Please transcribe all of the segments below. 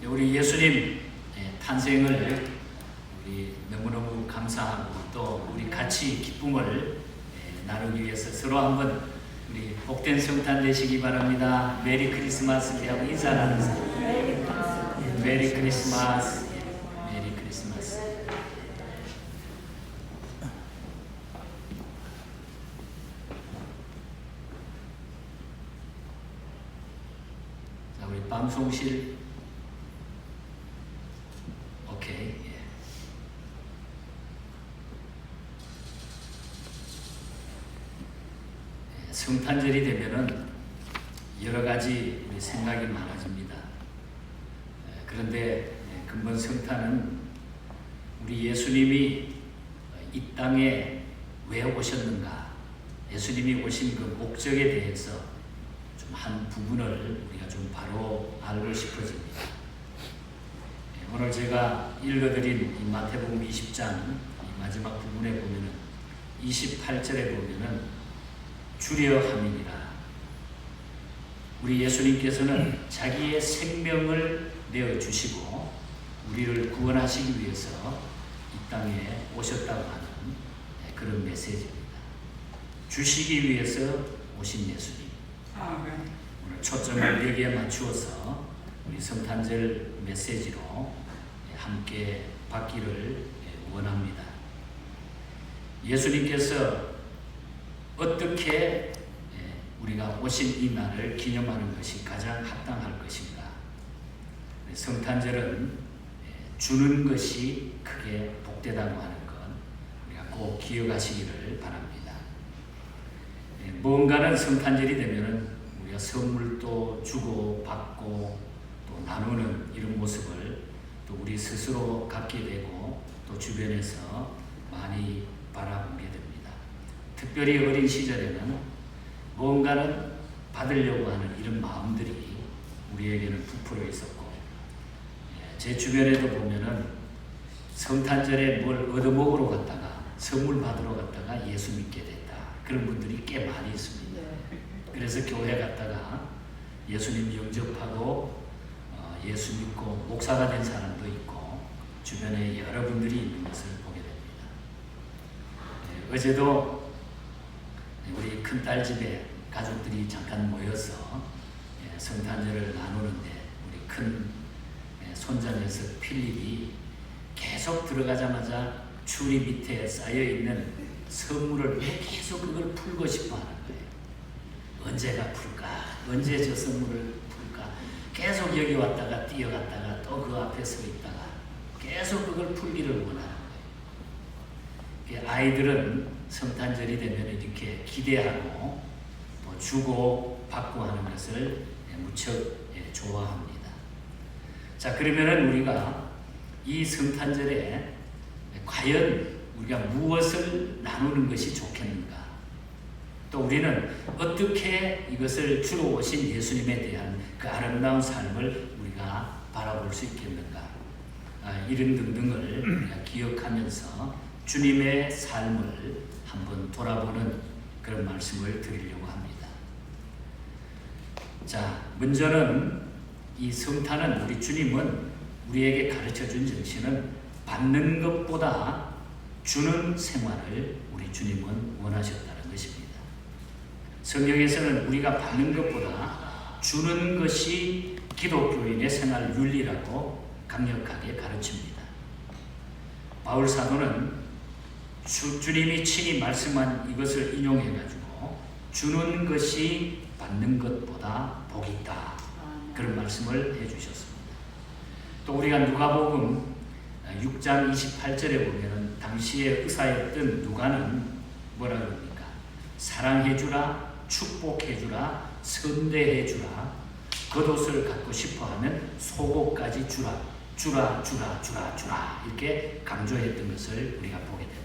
우리 예수님 탄생을 우리 너무너무 감사하고 또 우리 같이 기쁨을 나누기 위해서 서로 한번 우리 복된 성탄 되시기 바랍니다. 메리 크리스마스 하고 인사 나누세요. 메리 크리스마스. 메리 크리스마스. 자, 우리 방송실 오케이. 성탄절이 되면은 여러 가지 우리 생각이 많아집니다. 그런데 근본 성탄은 우리 예수님이 이 땅에 왜 오셨는가, 예수님이 오신 그 목적에 대해서 좀 한 부분을 우리가 좀 바로 알고 싶어집니다. 오늘 제가 읽어드린 이 마태복음 20장 이 마지막 부분에 보면은 28절에 보면은 주려 함이니라. 우리 예수님께서는 자기의 생명을 내어 주시고 우리를 구원하시기 위해서 이 땅에 오셨다고 하는 그런 메시지입니다. 주시기 위해서 오신 예수님. 오늘 초점을 여기에 맞추어서 우리 성탄절 메시지로 함께 받기를 원합니다. 예수님께서 어떻게 우리가 오신 이 날을 기념하는 것이 가장 합당할 것인가? 성탄절은 주는 것이 크게 복되다고 하는 것 우리가 꼭 기억하시기를 바랍니다. 뭔가는 성탄절이 되면은 우리가 선물도 주고 받고 또 나누는 이런 모습을 또 우리 스스로 갖게 되고 또 주변에서 많이 바라보게 됩니다. 특별히 어린 시절에는 뭔가는 받으려고 하는 이런 마음들이 우리에게는 부풀어 있었고, 제 주변에도 보면은 성탄절에 뭘 얻어먹으러 갔다가 선물 받으러 갔다가 예수 믿게 됐다, 그런 분들이 꽤 많이 있습니다. 그래서 교회 갔다가 예수님 영접하고 예수 믿고 목사가 된 사람도 있고 주변에 여러분들이 있는 것을 보게 됩니다. 어제도 우리 큰딸 집에 가족들이 잠깐 모여서 성탄절을 나누는데 우리 큰 손자 녀석 필립이 계속 들어가자마자 추리 밑에 쌓여있는 선물을 왜 계속 그걸 풀고 싶어 하는 거예요. 언제가 풀까? 언제 저 선물을 풀까? 계속 여기 왔다가 뛰어갔다가 또 그 앞에 서 있다가 계속 그걸 풀기를 원하는 거예요. 아이들은 성탄절이 되면 이렇게 기대하고 또 주고 받고 하는 것을 무척 좋아합니다. 자, 그러면은 우리가 이 성탄절에 과연 우리가 무엇을 나누는 것이 좋겠는가? 또 우리는 어떻게 이것을 주로 오신 예수님에 대한 그 아름다운 삶을 우리가 바라볼 수 있겠는가? 이런 등등을 우리가 기억하면서 주님의 삶을 한번 돌아보는 그런 말씀을 드리려고 합니다. 자, 먼저는 이 성탄은 우리 주님은 우리에게 가르쳐준 정신은 받는 것보다 주는 생활을 우리 주님은 원하셨다는 것입니다. 성경에서는 우리가 받는 것보다 주는 것이 기독교인의 생활 윤리라고 강력하게 가르칩니다. 바울 사도는 주님이 친히 말씀한 이것을 인용해가지고 주는 것이 받는 것보다 복이 있다, 그런 말씀을 해주셨습니다. 또 우리가 누가복음 6장 28절에 보면 당시의 의사였던 누가는 뭐라 그럽니까? 사랑해주라, 축복해주라, 선대해주라, 겉옷을 갖고 싶어하면 속옷까지 주라, 주라, 주라, 주라, 주라, 이렇게 강조했던 것을 우리가 보게 됩니다.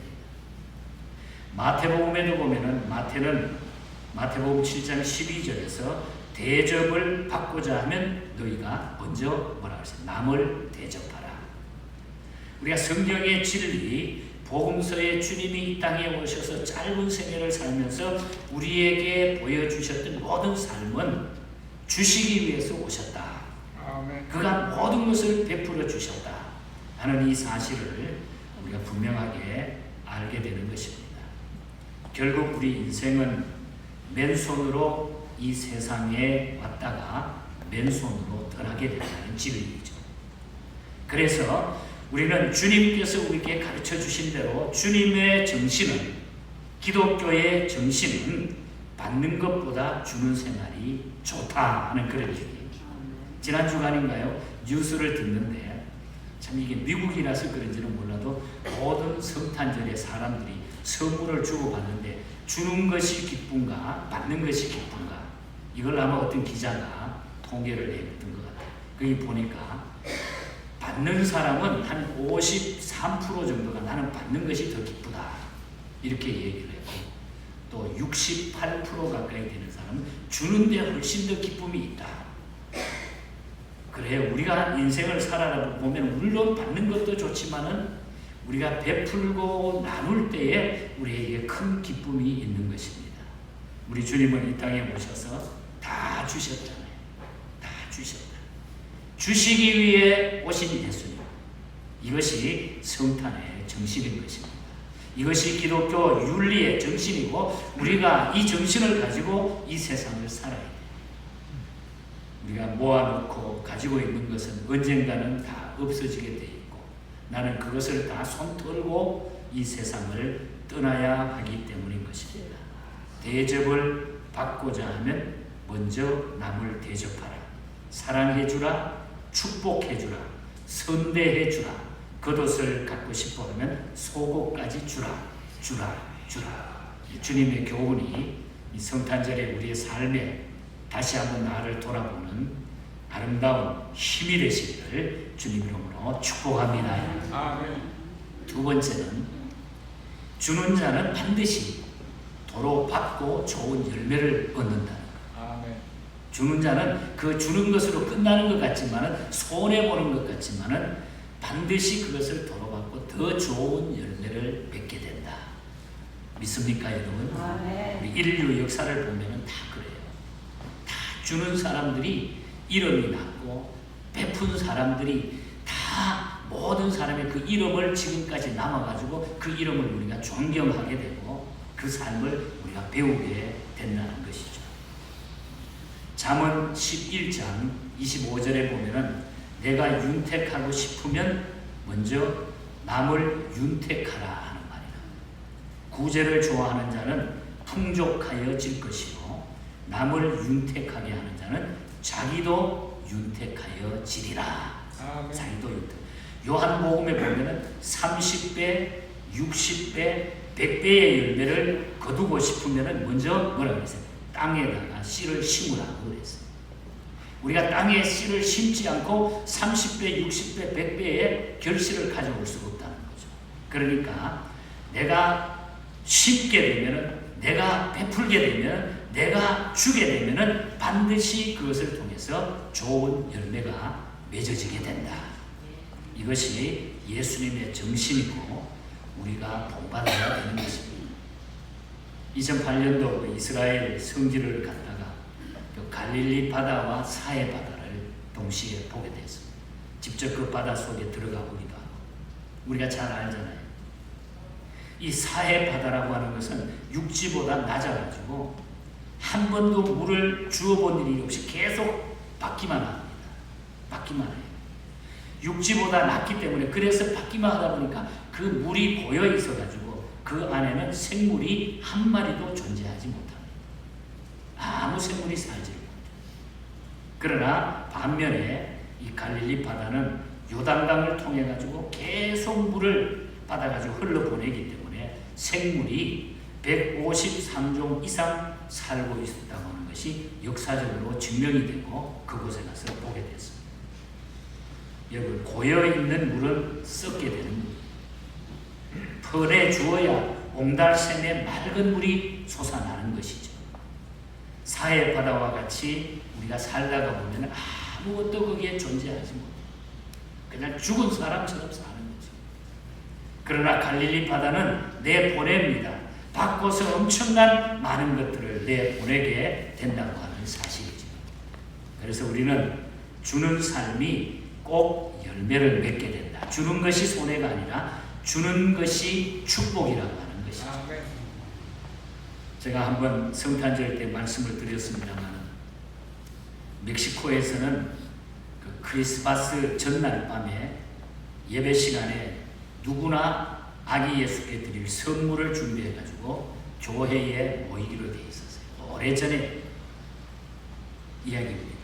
마태복음에도 보면은 마태복음 7장 12절에서 대접을 받고자 하면 너희가 먼저 뭐라 그랬어요? 남을 대접하라. 우리가 성경의 진리, 복음서에 주님이 이 땅에 오셔서 짧은 생애를 살면서 우리에게 보여주셨던 모든 삶은 주시기 위해서 오셨다. 그가 모든 것을 베풀어 주셨다 하는 이 사실을 우리가 분명하게 알게 되는 것입니다. 결국 우리 인생은 맨손으로 이 세상에 왔다가 맨손으로 떠나게 된다는 진리이죠. 그래서 우리는 주님께서 우리에게 가르쳐 주신 대로 주님의 정신은, 기독교의 정신은 받는 것보다 주는 생활이 좋다 하는 그런 얘기예요. 지난 주간인가요? 뉴스를 듣는데 참 이게 미국이라서 그런지는 몰라도 모든 성탄절에 사람들이 선물을 주고받는데 주는 것이 기쁜가 받는 것이 기쁜가, 이걸 아마 어떤 기자가 통계를 내었던 것 같아요. 거기 보니까 받는 사람은 한 53% 정도가 나는 받는 것이 더 기쁘다 이렇게 얘기를 했고, 또 68% 가까이 되는 사람은 주는데 훨씬 더 기쁨이 있다. 그래, 우리가 인생을 살아보면 물론 받는 것도 좋지만은 우리가 베풀고 나눌 때에 우리에게 큰 기쁨이 있는 것입니다. 우리 주님은 이 땅에 오셔서 다 주셨잖아요. 다 주셨다. 주시기 위해 오신 예수님. 이것이 성탄의 정신인 것입니다. 이것이 기독교 윤리의 정신이고 우리가 이 정신을 가지고 이 세상을 살아야 돼요. 우리가 모아놓고 가지고 있는 것은 언젠가는 다 없어지게 돼 있고 나는 그것을 다 손 털고 이 세상을 떠나야 하기 때문인 것입니다. 대접을 받고자 하면 먼저 남을 대접하라. 사랑해주라. 축복해주라. 선대해주라. 겉옷을 갖고 싶어 하면 속옷까지 주라. 주님의 교훈이 이 성탄절에 우리의 삶에 다시 한번 나를 돌아보는 아름다운 힘이 되시기를 주님 이름으로 축복합니다. 아멘. 두 번째는 주는 자는 반드시 도로 받고 좋은 열매를 얻는다는 것. 아멘. 주는 자는 그 주는 것으로 끝나는 것 같지만은 손해보는 것 같지만은 반드시 그것을 도로 받고 더 좋은 열매를 맺게 된다. 믿습니까, 여러분? 아멘. 우리 인류 역사를 보면은 다 그래요. 다 주는 사람들이 이름이 났고 베푼 사람들이 다 모든 사람의 그 이름을 지금까지 남아가지고 그 이름을 우리가 존경하게 되고 그 삶을 우리가 배우게 된다는 것이죠. 잠언 11장 25절에 보면은 내가 윤택하고 싶으면 먼저 남을 윤택하라 하는 말이다. 구제를 좋아하는 자는 풍족하여질 것이요 남을 윤택하게 하는 자는 자기도 윤택하여지리라. 아멘. 자기도 윤택. 요한복음에 보면은 30배, 60배, 100배의 열매를 거두고 싶으면은 먼저 뭐라고 그랬어요? 땅에다가 씨를 심으라고 그랬어요. 우리가 땅에 씨를 심지 않고 30배, 60배, 100배의 결실을 가져올 수가 없다는 거죠. 그러니까 내가 심게 되면은, 내가 베풀게 되면, 내가 주게 되면은 반드시 그것을 통해서 좋은 열매가 맺어지게 된다. 이것이 예수님의 정신이고 우리가 본받아야 되는 것입니다. 2008년도 이스라엘 성지를 갔다가 갈릴리 바다와 사해 바다를 동시에 보게 됐습니다. 직접 그 바다 속에 들어가 보기도 하고 우리가 잘 알잖아요. 이 사해 바다라고 하는 것은 육지보다 낮아가지고 한 번도 물을 주어본 일이 없이 계속 받기만 합니다. 받기만 해요. 육지보다 낮기 때문에 그래서 받기만 하다 보니까 그 물이 고여 있어가지고 그 안에는 생물이 한 마리도 존재하지 못합니다. 아무 생물이 살지 못해요. 그러나 반면에 이 갈릴리 바다는 요단강을 통해 가지고 계속 물을 받아가지고 흘러보내기 때문에 생물이 153종 이상 살고 있었다고 하는 것이 역사적으로 증명이 되고 그곳에 가서 보게 됐습니다. 여러분, 고여있는 물은 썩게 되는 물. 펄에 주어야 옹달샘에 맑은 물이 솟아나는 것이죠. 사해 바다와 같이 우리가 살다가 보면 아무것도 거기에 존재하지 못해요. 그냥 죽은 사람처럼 사는 거죠. 그러나 갈릴리 바다는 내보냅니다. 바꿔서 엄청난 많은 것들을 내보내게 된다고 하는 사실이죠. 그래서 우리는 주는 삶이 꼭 열매를 맺게 된다. 주는 것이 손해가 아니라 주는 것이 축복이라고 하는 것이죠. 제가 한번 성탄절 때 말씀을 드렸습니다만 멕시코에서는 그 크리스마스 전날 밤에 예배 시간에 누구나 아기 예수께 드릴 선물을 준비해 가지고 교회에 모이기로 되어 있었어요. 오래전에 이야기입니다.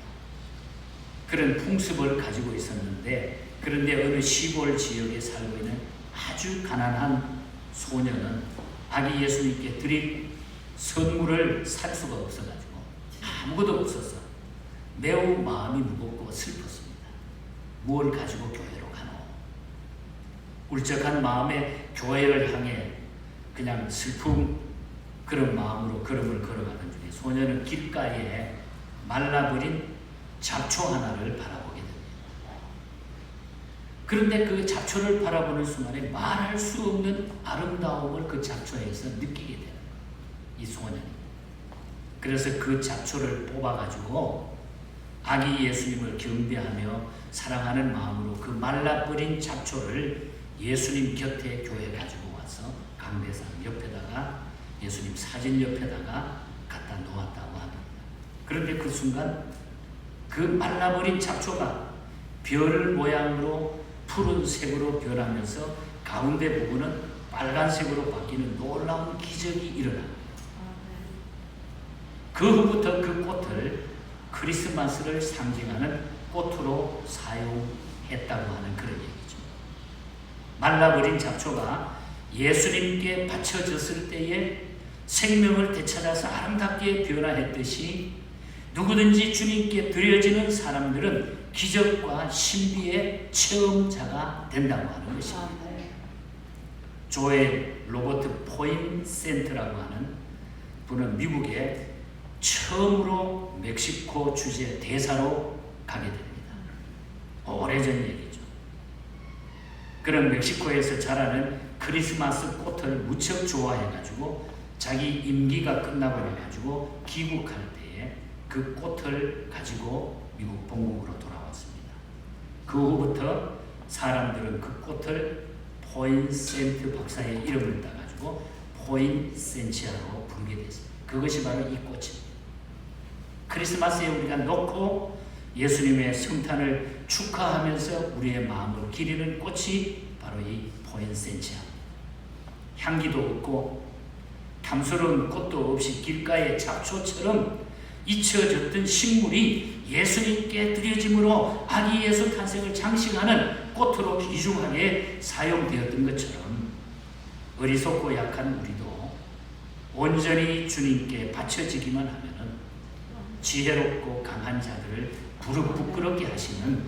그런 풍습을 가지고 있었는데, 그런데 어느 시골 지역에 살고 있는 아주 가난한 소녀는 아기 예수님께 드릴 선물을 살 수가 없어가지고 아무것도 없어서 매우 마음이 무겁고 슬펐습니다. 무엇을 가지고 교회로 가노? 울적한 마음에 교회를 향해 그냥 슬픔 그런 마음으로 걸음을 걸어가는 중에 소녀는 길가에 말라버린 잡초 하나를 바라보게 됩니다. 그런데 그 잡초를 바라보는 순간에 말할 수 없는 아름다움을 그 잡초에서 느끼게 되는 이 소년이. 그래서 그 잡초를 뽑아가지고 아기 예수님을 경배하며 사랑하는 마음으로 그 말라버린 잡초를 예수님 곁에 교회에 가지고 와서 강대상 옆에다가 예수님 사진 옆에다가 갖다 놓았다고 합니다. 그런데 그 순간 그 말라버린 잡초가 별 모양으로 푸른색으로 변하면서 가운데 부분은 빨간색으로 바뀌는 놀라운 기적이 일어납니다. 그 후부터 그 꽃을 크리스마스를 상징하는 꽃으로 사용했다고 하는 그런 얘기죠. 말라버린 잡초가 예수님께 바쳐졌을 때에 생명을 되찾아서 아름답게 변화했듯이 누구든지 주님께 드려지는 사람들은 기적과 신비의 체험자가 된다고 하는 것입니다. 조엘 로버트 포인센트라고 하는 분은 미국에 처음으로 멕시코 주재 대사로 가게 됩니다. 오래전 얘기죠. 그런 멕시코에서 자라는 크리스마스 꽃을 무척 좋아해가지고 자기 임기가 끝나고 나가지고 귀국할 때에 그 꽃을 가지고 미국 본국으로 돌아왔습니다. 그 후부터 사람들은 그 꽃을 포인센트 박사의 이름을 따가지고 포인센치아로 부르게 됐습니다. 그것이 바로 이 꽃입니다. 크리스마스에 우리가 놓고 예수님의 성탄을 축하하면서 우리의 마음을 기리는 꽃이 바로 이 포인센치아. 향기도 없고 탐스러운 꽃도 없이 길가의 잡초처럼 잊혀졌던 식물이 예수님께 드려짐으로 아기 예수 탄생을 장식하는 꽃으로 귀중하게 사용되었던 것처럼 어리석고 약한 우리도 온전히 주님께 바쳐지기만 하면은 지혜롭고 강한 자들을 부끄럽게 하시는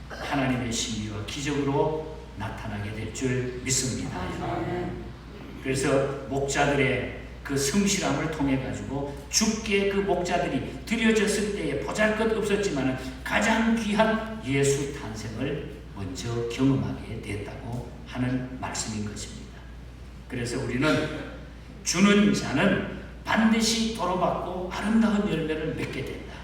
하나님의 신비와 기적으로 나타나게 될 줄 믿습니다. 그래서 목자들의 그 성실함을 통해 가지고 주께 그 목자들이 드려졌을 때에 보잘것없었지만 가장 귀한 예수 탄생을 먼저 경험하게 됐다고 하는 말씀인 것입니다. 그래서 우리는 주는 자는 반드시 도로받고 아름다운 열매를 맺게 된다.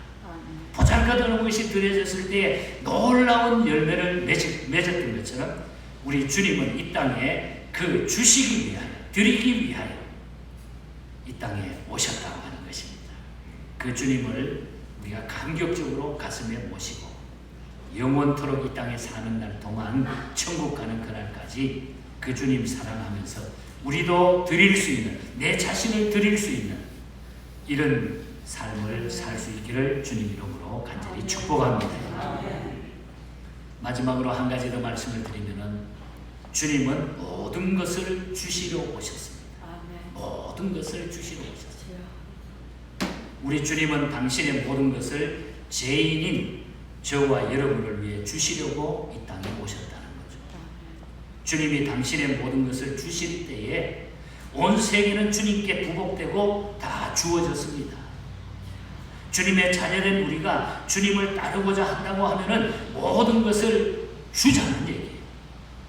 보잘것없는 것이 드려졌을 때에 놀라운 열매를 맺었던 것처럼 우리 주님은 이 땅에 그 주시기 위하여 드리기 위하여 이 땅에 오셨다고 하는 것입니다. 그 주님을 우리가 감격적으로 가슴에 모시고 영원토록 이 땅에 사는 날 동안 천국 가는 그날까지 그 주님 사랑하면서 우리도 드릴 수 있는, 내 자신을 드릴 수 있는 이런 삶을 살 수 있기를 주님 이름으로 간절히 축복합니다. 마지막으로 한 가지 더 말씀을 드리면은 주님은 모든 것을 주시러 오셨습니다. 모든 것을 주시러 오셨어요. 우리 주님은 당신의 모든 것을 죄인인 저와 여러분을 위해 주시려고 이 땅에 오셨다는 거죠. 주님이 당신의 모든 것을 주실 때에 온 세계는 주님께 부복되고 다 주어졌습니다. 주님의 자녀된 우리가 주님을 따르고자 한다고 하면은 모든 것을 주자는 얘기예요.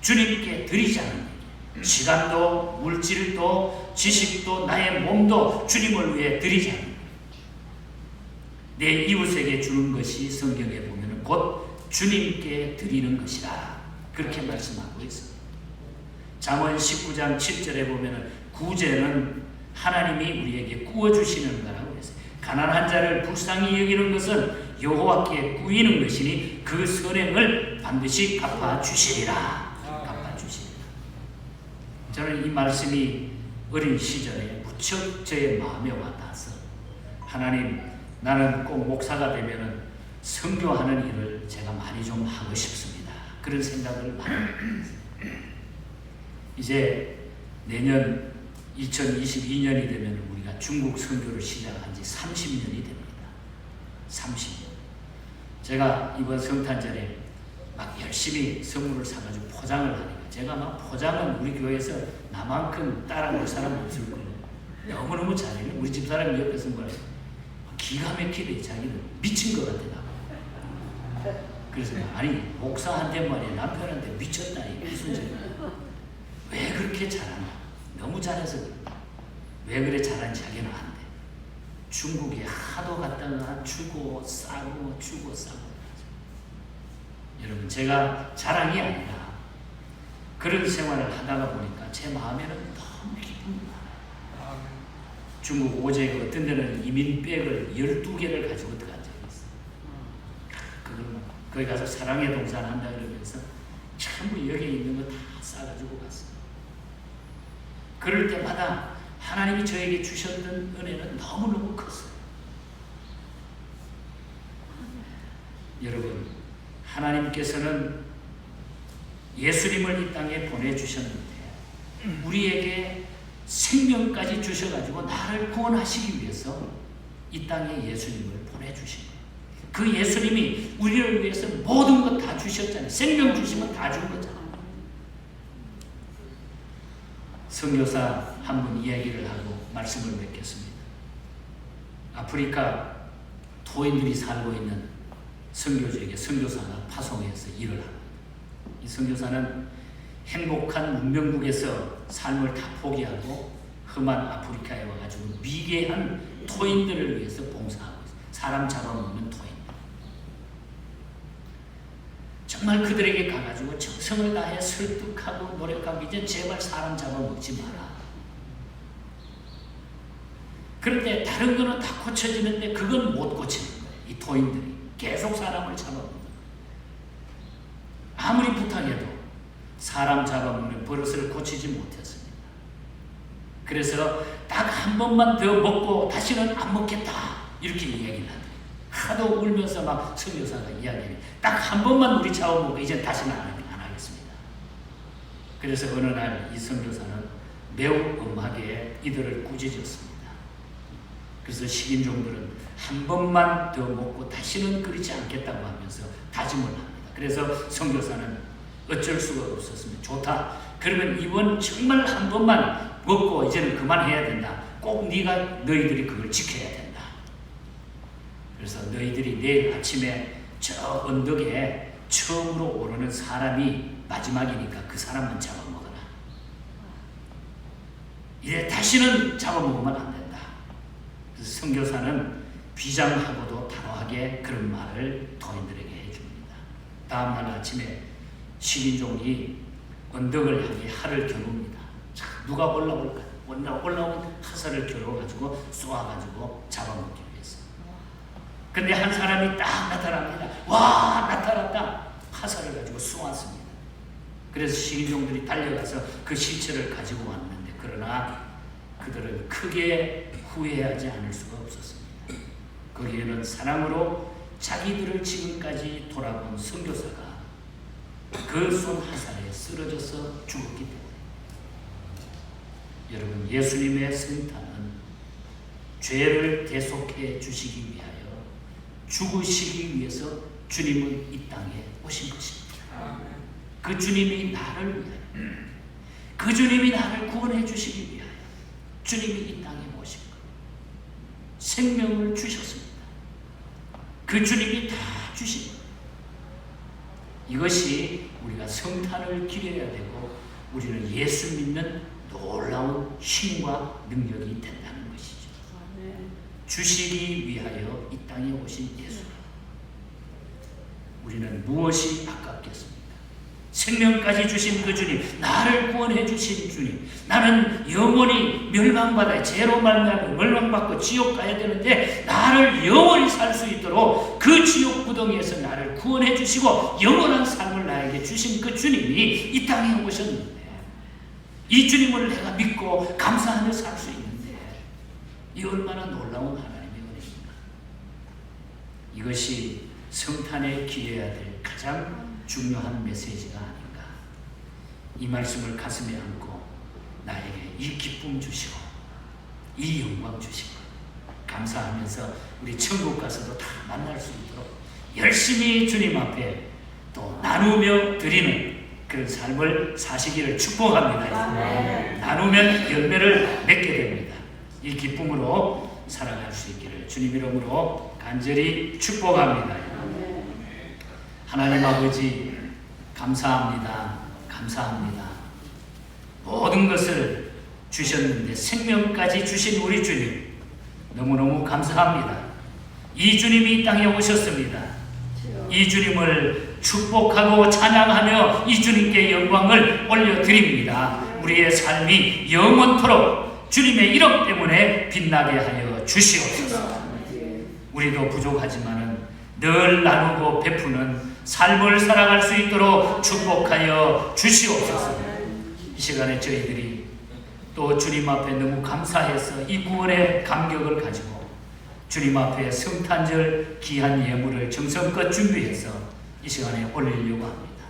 주님께 드리자는 얘기예요. 시간도, 물질도, 지식도, 나의 몸도 주님을 위해 드리자는 거예요. 내 이웃에게 주는 것이 성경에 보면은 곧 주님께 드리는 것이라 그렇게 말씀하고 있습니다. 잠언 19장 7절에 보면 구제는 하나님이 우리에게 구워주시는 거라고 했어요. 가난한 자를 불쌍히 여기는 것은 여호와께 구이는 것이니 그 선행을 반드시 갚아주시리라. 갚아주시리라. 저는 이 말씀이 어린 시절에 무척 저의 마음에 와닿아서 하나님, 나는 꼭 목사가 되면은 선교하는 일을 제가 많이 좀 하고 싶습니다. 그런 생각을 많이 했어요. 이제 내년 2022년이 되면 우리가 중국 선교를 시작한 지 30년이 됩니다. 30년. 제가 이번 성탄절에 막 열심히 선물을 사가지고 포장을 하니까 제가 막 포장은 우리 교회에서 나만큼 따라올 사람 없을 거예요. 너무너무 잘해요. 우리 집사람이 옆에서 뭐라 기가 막히대. 자기는 미친 것 같아. 그래서 아니 목사한테 말이야 남편한테 미쳤다니 무슨 소리야. 왜 그렇게 잘하나? 너무 잘해서 그래. 왜 그래 잘하는지 자기는 안 돼. 중국에 하도 갔다가 주고 싸고 주고 싸고. 여러분 제가 자랑이 아니라 그런 생활을 하다가 보니까 제 마음에는 너무 기쁩니다. 중국 오제 어떤 데는 이민백을 12개를 가지고 들어간 적이 있어요. 그걸 거기 가서 사랑의 동산 한다 그러면서 전부 여기 있는 거 다 싸가지고 갔어요. 그럴 때마다 하나님이 저에게 주셨던 은혜는 너무너무 컸어요. 여러분, 하나님께서는 예수님을 이 땅에 보내주셨는데 우리에게 생명까지 주셔가지고 나를 구원하시기 위해서 이 땅에 예수님을 보내주신 거예요. 그 예수님이 우리를 위해서 모든 것 다 주셨잖아요. 생명 주시면 다 준 거잖아요. 선교사 한 분 이야기를 하고 말씀을 맺겠습니다. 아프리카 토인들이 살고 있는 선교지에게 선교사가 파송해서 일을 합니다. 이 선교사는 행복한 문명국에서 삶을 다 포기하고 험한 아프리카에 와가지고 미개한 토인들을 위해서 봉사하고 있어요. 사람 잡아먹는 토인. 정말 그들에게 가가지고 정성을 다해 설득하고 노력하고 이제 제발 사람 잡아먹지 마라. 그런데 다른 거는 다 고쳐지는데 그건 못 고치는 거예요. 이 토인들이 계속 사람을 잡아먹는 거예요. 아무리 부탁해도 사람 잡아먹는 버릇을 고치지 못했습니다. 그래서 딱 한 번만 더 먹고 다시는 안 먹겠다 이렇게 얘기를 하더라고요. 하도 울면서 막 선교사가 이야기해요. 딱 한 번만 우리 잡아먹고 이제 다시는 안 하겠습니다. 그래서 어느 날 이 선교사는 매우 엄하게 이들을 꾸짖었습니다. 그래서 식인종들은 한 번만 더 먹고 다시는 그러지 않겠다고 하면서 다짐을 합니다. 그래서 선교사는 어쩔 수가 없었습니다. 좋다. 그러면 이번 정말 한 번만 먹고 이제는 그만해야 된다. 꼭 너희들이 그걸 지켜야 된다. 그래서 너희들이 내일 아침에 저 언덕에 처음으로 오르는 사람이 마지막이니까 그 사람만 잡아먹어라. 이제 다시는 잡아먹으면 안 된다. 그래서 선교사는 비장하고도 단호하게 그런 말을 토인들에게 해줍니다. 다음날 아침에 식인종이 언덕을 향해 활을 겨눕니다. 자, 누가 올라올까? 올라온 화살을 겨뤄가지고 쏘아가지고 잡아먹기 위해서. 근데 한 사람이 딱 나타납니다. 와, 나타났다. 화살을 가지고 쏘았습니다. 그래서 식인종들이 달려가서 그 시체를 가지고 왔는데 그러나 그들은 크게 후회하지 않을 수가 없었습니다. 거기에는 사랑으로 자기들을 지금까지 돌아본 선교사가 그 쏜 화살에 쓰러져서 죽었기 때문에. 여러분, 예수님의 성탄은 죄를 대속해 주시기 위하여 죽으시기 위해서 주님은 이 땅에 오신 것입니다. 그 주님이 나를 위하여, 그 주님이 나를 구원해 주시기 위하여 주님이 이 땅에 오신 것, 생명을 주셨습니다. 그 주님이 다 주신 것. 이것이 우리가 성탄을 기려야 되고 우리는 예수 믿는 놀라운 힘과 능력이 된다는 것이죠. 주시기 위하여 이 땅에 오신 예수. 우리는 무엇이 아깝겠습니까? 생명까지 주신 그 주님, 나를 구원해 주신 주님, 나는 영원히 멸망받아 죄로 말미암아 멸망받고 지옥 가야 되는데 나를 영원히 살 수 있도록 그 지옥 구덩이에서 나를 구원해 주시고 영원한 삶을 나에게 주신 그 주님이 이 땅에 오셨는데, 이 주님을 내가 믿고 감사하며 살 수 있는데 이 얼마나 놀라운 하나님의 은혜입니까? 이것이 성탄에 기해야 될 가장 중요한 메시지가 아닌가. 이 말씀을 가슴에 안고 나에게 이 기쁨 주시고 이 영광 주시고 감사하면서 우리 천국 가서도 다 만날 수 있도록 열심히 주님 앞에 또 나누며 드리는 그런 삶을 사시기를 축복합니다. 나누면 열매를 맺게 됩니다. 이 기쁨으로 살아갈 수 있기를 주님 이름으로 간절히 축복합니다. 하나님 아버지 감사합니다. 감사합니다. 모든 것을 주셨는데 생명까지 주신 우리 주님 너무너무 감사합니다. 이 주님이 이 땅에 오셨습니다. 이 주님을 축복하고 찬양하며 이 주님께 영광을 올려드립니다. 우리의 삶이 영원토록 주님의 이름 때문에 빛나게 하여 주시옵소서. 우리도 부족하지만은 늘 나누고 베푸는 삶을 살아갈 수 있도록 축복하여 주시옵소서. 이 시간에 저희들이 또 주님 앞에 너무 감사해서 이 구원의 감격을 가지고 주님 앞에 성탄절 귀한 예물을 정성껏 준비해서 이 시간에 올리려고 합니다.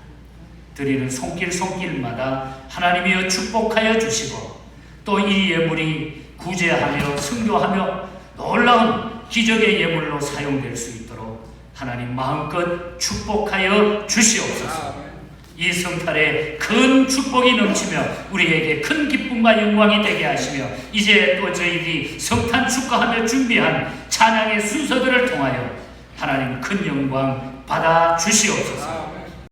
드리는 손길마다 하나님이여 축복하여 주시고 또 이 예물이 구제하며 승교하며 놀라운 기적의 예물로 사용될 수 있도록 하나님 마음껏 축복하여 주시옵소서. 이 성탄에 큰 축복이 넘치며 우리에게 큰 기쁨과 영광이 되게 하시며 이제 또 저희들이 성탄 축하하며 준비한 찬양의 순서들을 통하여 하나님 큰 영광 받아 주시옵소서.